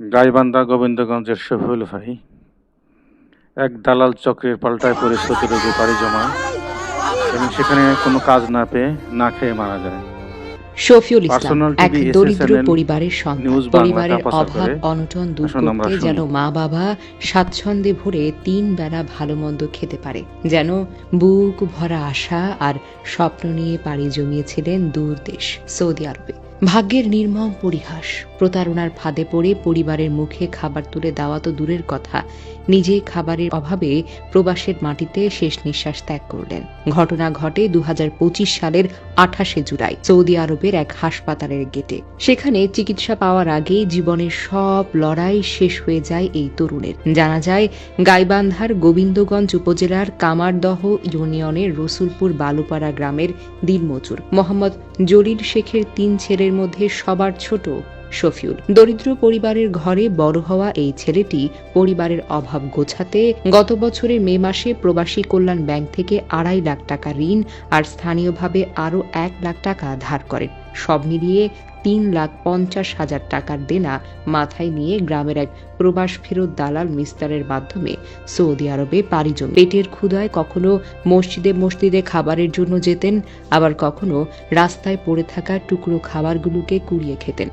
গাইবান্ধা গোবিন্দগঞ্জের শফিউল ভাই এক দালাল চক্রের পাল্টায় পড়ে সৌদি আরবে পাড়ি জমায় এবং সেখানে কোনো কাজ না পেয়ে না খেয়ে মারা যায়। শফিউল ইসলাম পার্সোনাল এক টিভি, দরিদ্র এসএসএনএল, পরিবারের সন্তান। নিউজ বাংলা পরিবারের কাপাসা অভাব করে অনটন দূর আসুন আমরা করতে শুনি। যেন মা বাবা স্বাচ্ছন্দ্যে ভরে 3 বেলা ভালো মন্দ খেতে পারে, যেন বুক ভরা আশা আর স্বপ্ন নিয়ে পাড়ি জমিয়েছিলেন দূর দেশ সৌদি আরবে। ভাগ্যের নির্মম পরিহাস, প্রতারণার ফাঁদে পড়ে পরিবারের মুখে খাবার তুলে দেওয়া তো দূরের কথা, নিজে খাবারের অভাবে প্রবাসের মাটিতে শেষ নিঃশ্বাস ত্যাগ করলেন। ঘটনা ঘটে 2025 সালের 28 জুলাই সৌদি আরবের এক হাসপাতালের গেটে। সেখানে চিকিৎসা পাওয়ার আগে জীবনের সব লড়াই শেষ হয়ে যায় এই তরুণের। জানা যায় গাইবান্ধার গোবিন্দগঞ্জ উপজেলার কামারদহ ইউনিয়নের রসুলপুর বালুপাড়া গ্রামের দিনমজুর মোহাম্মদ জলিল শেখের 3 ছেলের মধ্যে সবার ছোট শফিউল। দরিদ্র পরিবারের ঘরে বড় হওয়া এই ছেলেটি পরিবারের অভাব গোছাতে গত বছরের মে মাসে প্রবাসী কল্যাণ ব্যাংক থেকে 2.5 লাখ টাকা ঋণ আর স্থানীয়ভাবে আরও 1 লাখ টাকা ধার করেন। সব মিলিয়ে 3,50,000 টাকার দেনা মাথায় নিয়ে গ্রামের এক প্রবাস ফেরত দালাল মিস্টারের মাধ্যমে সৌদি আরবে পাড়ি জমান। পেটের ক্ষুধায় কখনো মসজিদে খাবারের জন্য যেতেন, আবার কখনো রাস্তায় পড়ে থাকা টুকরো খাবারগুলোকে কুড়িয়ে খেতেন।